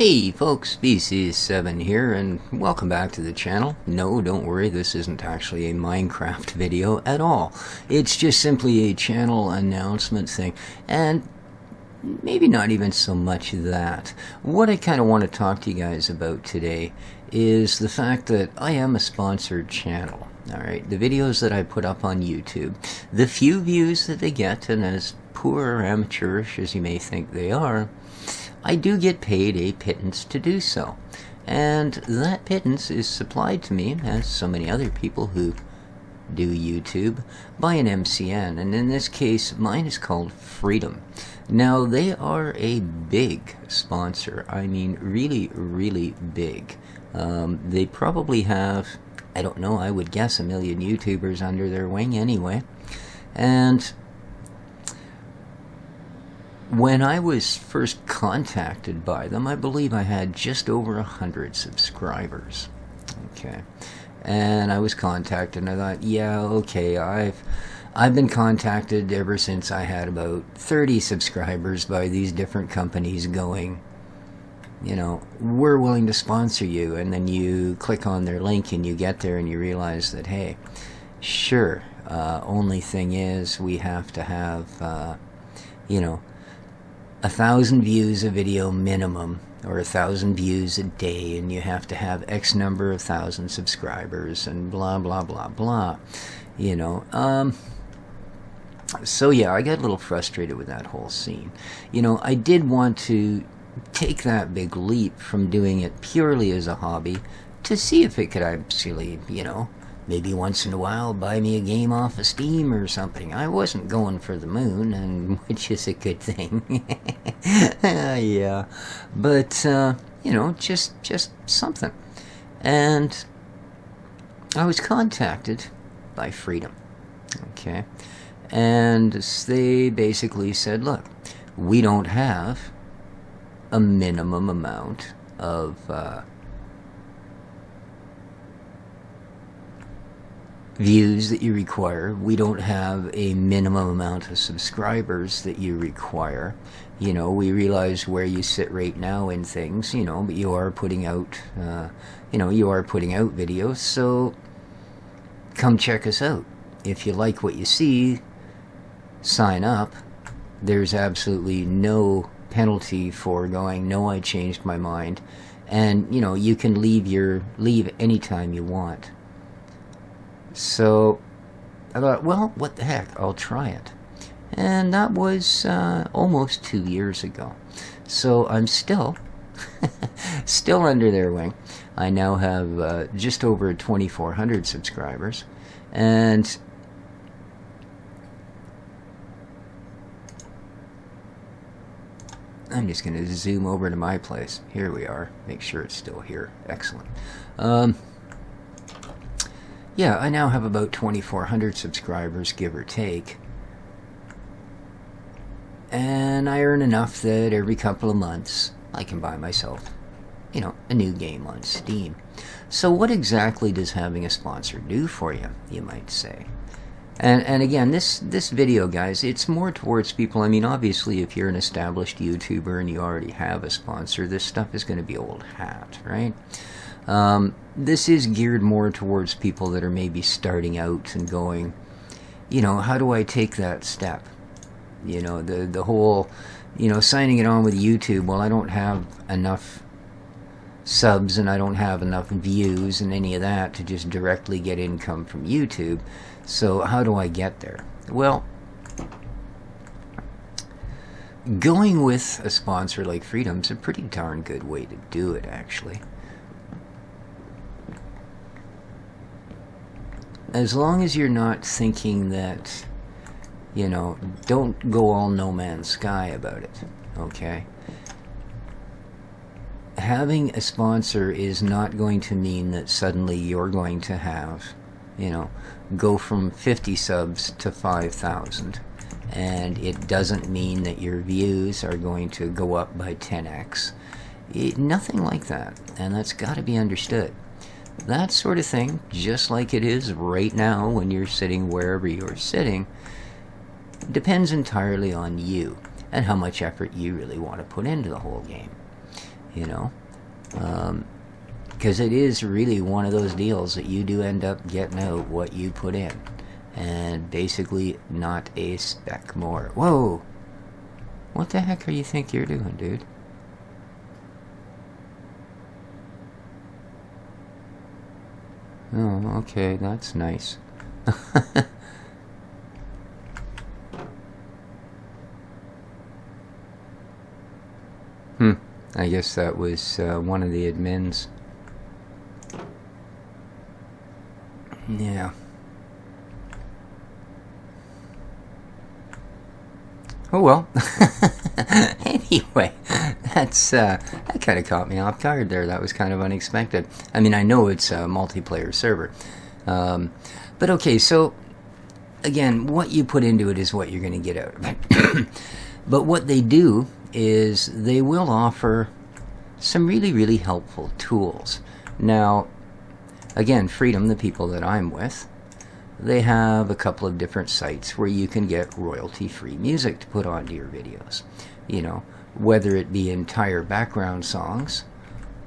Hey folks, P.S.A here, and welcome back to the channel. No, don't worry, this isn't actually a Minecraft video at all. It's just simply a channel announcement thing, and maybe not even so much that. What I kind of want to talk to you guys about today is the fact that I am a sponsored channel. Alright, the videos that I put up on YouTube, the few views that they get, and as poor or amateurish as you may think they are, I do get paid a pittance to do so. And that pittance is supplied to me, as so many other people who do YouTube, by an MCN. And in this case, mine is called Freedom. Now, they are a big sponsor. I mean, really, really big. They probably have, I don't know, I would guess 1 million YouTubers under their wing anyway. And when I was first contacted by them, I believe I had just over 100 subscribers. Okay, and I was contacted, and I thought, yeah, okay, I've been contacted ever since I had about 30 subscribers by these different companies going, you know, we're willing to sponsor you, and then you click on their link and you get there and you realize that, hey, sure, only thing is we have to have, you know, 1,000 views a video minimum, or 1,000 views a day, and you have to have X number of 1,000 subscribers, and blah blah blah blah, you know. So yeah, I got a little frustrated with that whole scene. You know, I did want to take that big leap from doing it purely as a hobby to see if it could actually, you know, maybe once in a while buy me a game off of Steam or something. I wasn't going for the moon, and which is a good thing. Yeah, but you know, just something. And I was contacted by Freedom. Okay, and they basically said, look, we don't have a minimum amount of views that you require. We don't have a minimum amount of subscribers that you require. You know, we realize where you sit right now in things, you know, but you are putting out, you know, you are putting out videos, so come check us out. If you like what you see, sign up. There's absolutely no penalty for going, no, I changed my mind. And, you know, you can leave anytime you want. So I thought, well, what the heck, I'll try it. And that was almost 2 years ago. So I'm still under their wing. I now have just over 2,400 subscribers. And I'm just going to zoom over to my place. Here we are. Make sure it's still here. Excellent. Yeah, I now have about 2,400 subscribers, give or take. And I earn enough that every couple of months I can buy myself, you know, a new game on Steam. So what exactly does having a sponsor do for you, you might say? And again, this video, guys, it's more towards people. I mean, obviously, if you're an established YouTuber and you already have a sponsor, this stuff is going to be old hat, right? This is geared more towards people that are maybe starting out and going, you know, how do I take that step? You know, the whole, you know, signing it on with YouTube, well, I don't have enough subs and I don't have enough views and any of that to just directly get income from YouTube. So how do I get there? Well, going with a sponsor like Freedom's a pretty darn good way to do it, actually. As long as you're not thinking that, you know, don't go all No Man's Sky about it, okay? Having a sponsor is not going to mean that suddenly you're going to have, you know, go from 50 subs to 5,000. And it doesn't mean that your views are going to go up by 10x. Nothing like that, and that's got to be understood. That sort of thing, just like it is right now when you're sitting wherever you're sitting, depends entirely on you and how much effort you really want to put into the whole game. you know. Because it is really one of those deals that you do end up getting out what you put in. And basically not a speck more. Whoa! What the heck are you think you're doing, dude? Oh, okay, that's nice. I guess that was one of the admins. Yeah. Oh well. Anyway, that kind of caught me off guard there. That was kind of unexpected. I mean, I know it's a multiplayer server. But okay, so again, what you put into it is what you're going to get out of it. But what they do is they will offer some really, really helpful tools. Now, again, Freedom, the people that I'm with, they have a couple of different sites where you can get royalty-free music to put onto your videos. You know, whether it be entire background songs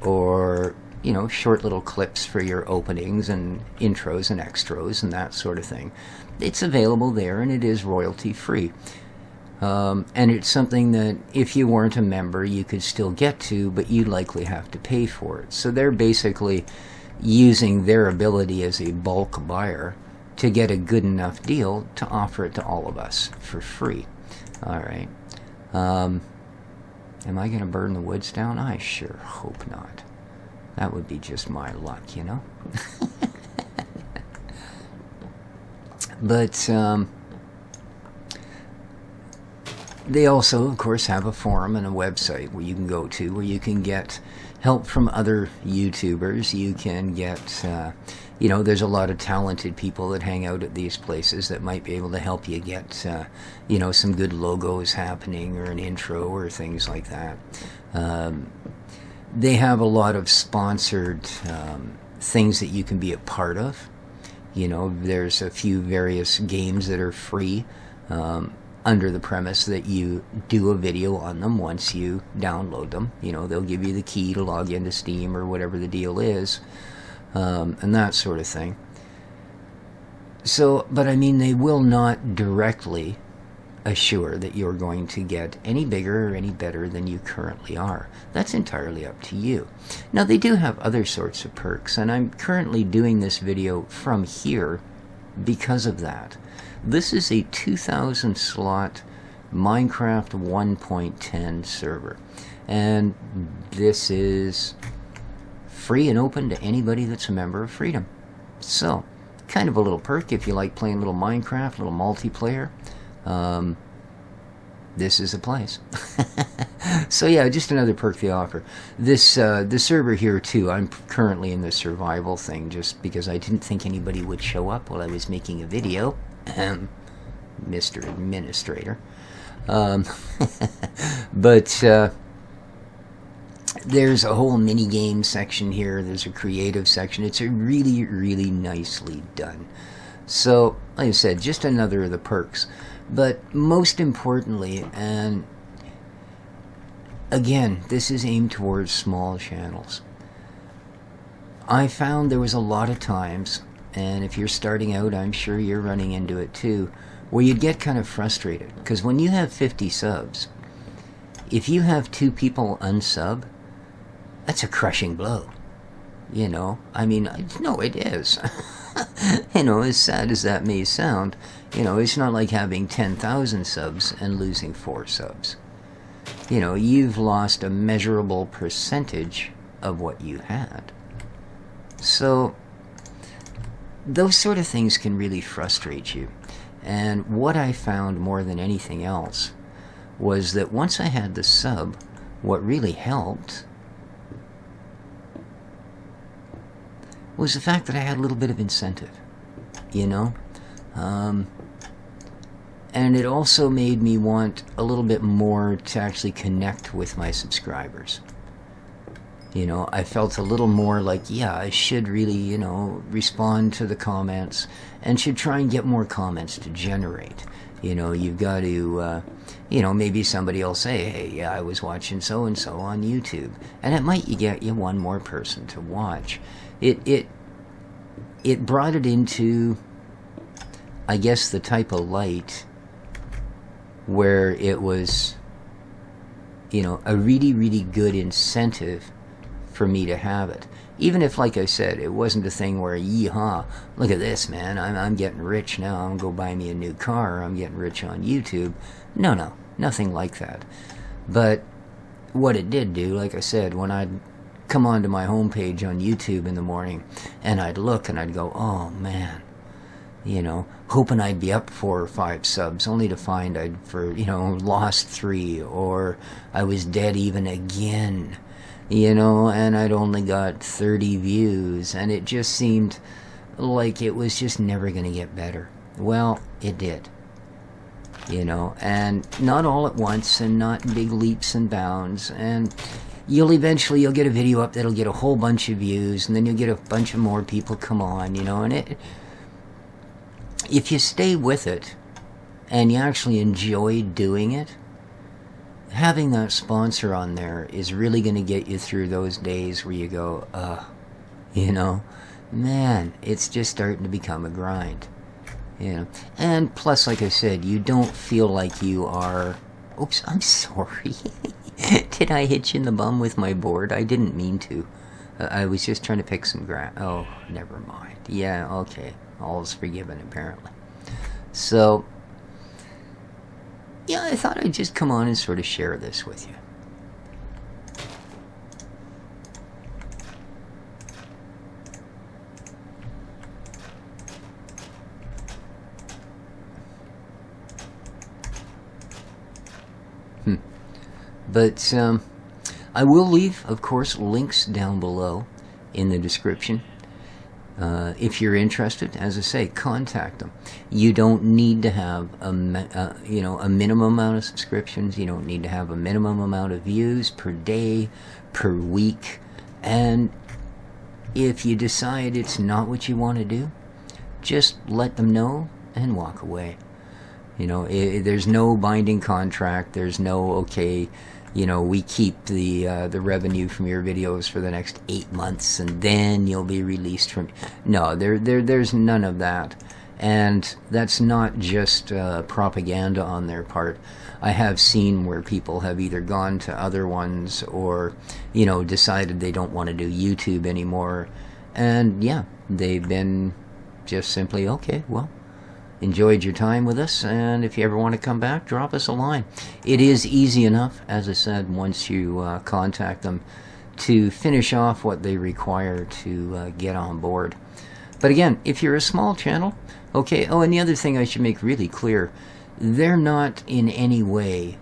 or, you know, short little clips for your openings and intros and extras and that sort of thing. It's available there, and it is royalty-free. And it's something that if you weren't a member, you could still get to, but you'd likely have to pay for it. So they're basically using their ability as a bulk buyer to get a good enough deal to offer it to all of us for free. All right. Am I going to burn the woods down? I sure hope not. That would be just my luck, you know? But they also, of course, have a forum and a website where you can go to, where you can get help from other YouTubers. You can get, you know, there's a lot of talented people that hang out at these places that might be able to help you get, you know, some good logos happening or an intro or things like that. They have a lot of sponsored things that you can be a part of. You know, there's a few various games that are free under the premise that you do a video on them once you download them. You know, they'll give you the key to log into Steam or whatever the deal is, and that sort of thing. So, but I mean, they will not directly assure that you're going to get any bigger or any better than you currently are. That's entirely up to you. Now, they do have other sorts of perks, and I'm currently doing this video from here because of that. This is a 2,000 slot Minecraft 1.10 server, and this is free and open to anybody that's a member of Freedom. So, kind of a little perk if you like playing a little Minecraft, a little multiplayer. This is a place. So yeah, just another perk they offer. This the server here too, I'm currently in the survival thing just because I didn't think anybody would show up while I was making a video. Mr. Administrator. But there's a whole mini game section here. There's a creative section. It's a really, really nicely done. So, like I said, just another of the perks. But most importantly, and again, this is aimed towards small channels. I found there was a lot of times, and if you're starting out, I'm sure you're running into it too, where you'd get kind of frustrated. Because when you have 50 subs, if you have 2 people unsub, that's a crushing blow. You know, I mean, no, it is. You know, as sad as that may sound, you know, it's not like having 10,000 subs and losing 4 subs. You know, you've lost a measurable percentage of what you had. So, those sort of things can really frustrate you. And what I found more than anything else was that once I had the sub, what really helped was the fact that I had a little bit of incentive, you know? And it also made me want a little bit more to actually connect with my subscribers. You know, I felt a little more like, yeah, I should really, you know, respond to the comments and should try and get more comments to generate. You know, you've got to, you know, maybe somebody will say, hey, yeah, I was watching so-and-so on YouTube. And it might get you one more person to watch. It brought it into, I guess, the type of light where it was, you know, a really, really good incentive for me to have it. Even if, like I said, it wasn't a thing where, yeehaw, look at this, man, I'm getting rich now, I'm going to go buy me a new car, I'm getting rich on YouTube. No, nothing like that. But what it did do, like I said, when I'd come onto my homepage on YouTube in the morning, and I'd look and I'd go, oh man, you know, hoping I'd be up 4 or 5 subs, only to find I'd, you know, lost 3, or I was dead even again. You know, and I'd only got 30 views, and it just seemed like it was just never going to get better. Well, it did. You know, and not all at once, and not big leaps and bounds, and you'll get a video up that'll get a whole bunch of views, and then you'll get a bunch of more people come on, you know, and if you stay with it, and you actually enjoy doing it, having that sponsor on there is really going to get you through those days where you go, you know, man, it's just starting to become a grind. You know, and plus, like I said, you don't feel like you are, oops, I'm sorry. Did I hit you in the bum with my board? I didn't mean to. I was just trying to pick some grass. Oh, never mind. Yeah, okay. All's forgiven, apparently. So, yeah, I thought I'd just come on and sort of share this with you. But I will leave, of course, links down below in the description. If you're interested, as I say, contact them. You don't need to have a minimum amount of subscriptions. You don't need to have a minimum amount of views per day, per week. And if you decide it's not what you want to do, just let them know and walk away. You know, there's no binding contract. There's no, okay, you know, we keep the revenue from your videos for the next 8 months, and then you'll be released from. No, there's none of that, and that's not just propaganda on their part. I have seen where people have either gone to other ones or, you know, decided they don't want to do YouTube anymore, and yeah, they've been just simply, okay, well, enjoyed your time with us, and if you ever want to come back, drop us a line. It is easy enough, as I said, once you contact them, to finish off what they require to get on board. But again, if you're a small channel, okay, oh, and the other thing I should make really clear, they're not in any way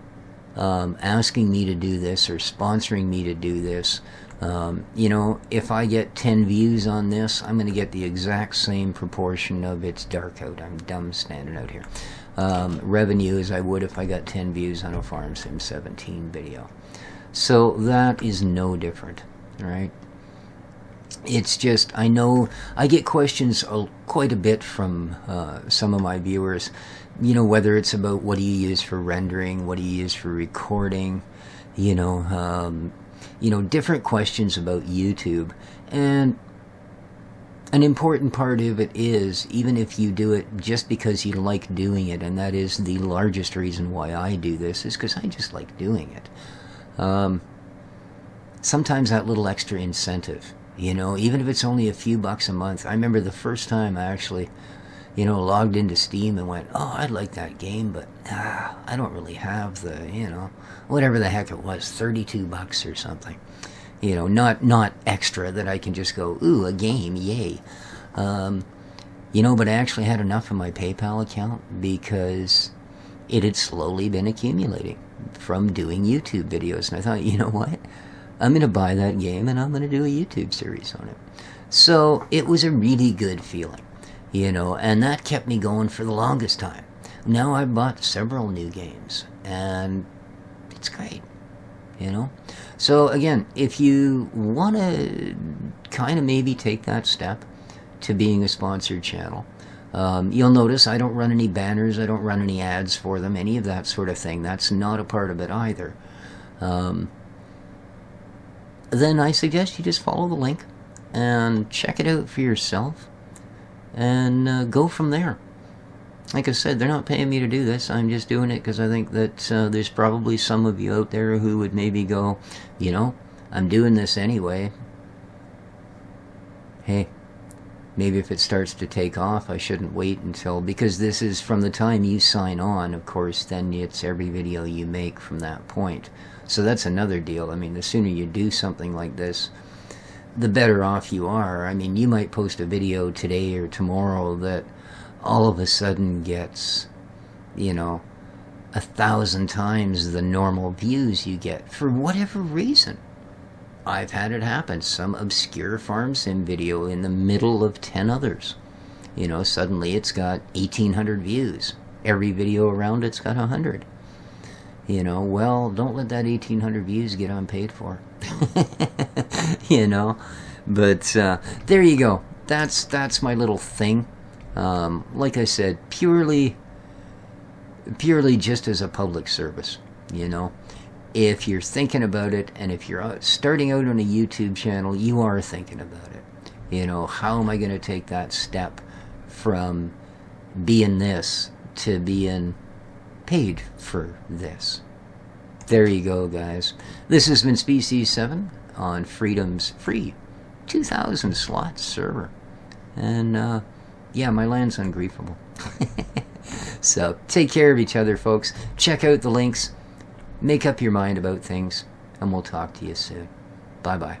asking me to do this or sponsoring me to do this. You know, if I get 10 views on this, I'm going to get the exact same proportion of it's dark out, I'm dumb standing out here, revenue as I would if I got 10 views on a Farm Sim 17 video. So that is no different, right? It's just, I know I get questions quite a bit from some of my viewers, you know, whether it's about what do you use for rendering, what do you use for recording, you know, different questions about YouTube. And an important part of it is, even if you do it just because you like doing it, and that is the largest reason why I do this, is because I just like doing it. Sometimes that little extra incentive, you know, even if it's only a few bucks a month. I remember the first time I actually, you know, logged into Steam and went, oh, I'd like that game, but I don't really have the, you know, whatever the heck it was, 32 bucks or something. You know, not extra that I can just go, ooh, a game, yay. You know, but I actually had enough in my PayPal account because it had slowly been accumulating from doing YouTube videos. And I thought, you know what? I'm going to buy that game and I'm going to do a YouTube series on it. So it was a really good feeling. You know, and that kept me going for the longest time. Now I've bought several new games, and it's great, you know. So again, if you want to kind of maybe take that step to being a sponsored channel, you'll notice I don't run any banners, I don't run any ads for them, any of that sort of thing. That's not a part of it either. Then I suggest you just follow the link and check it out for yourself and go from there. Like I said, they're not paying me to do this. I'm just doing it because I think that there's probably some of you out there who would maybe go, you know, I'm doing this anyway. Hey, maybe if it starts to take off, I shouldn't wait until, because this is from the time you sign on, of course, then it's every video you make from that point. So that's another deal. I mean, the sooner you do something like this, the better off you are. I mean, you might post a video today or tomorrow that all of a sudden gets, you know, 1,000 times the normal views you get for whatever reason. I've had it happen. Some obscure farm sim video in the middle of 10 others. You know, suddenly it's got 1,800 views. Every video around it's got 100. You know, well, don't let that 1,800 views get unpaid for. You know, but there you go. That's my little thing. Like I said, purely just as a public service, you know. If you're thinking about it, and if you're starting out on a YouTube channel, you are thinking about it. You know, how am I going to take that step from being this to being paid for this? There you go, guys. This has been P.S.A. on Freedom's free 2,000 slot server. And, yeah, my land's ungriefable. So, take care of each other, folks. Check out the links. Make up your mind about things. And we'll talk to you soon. Bye-bye.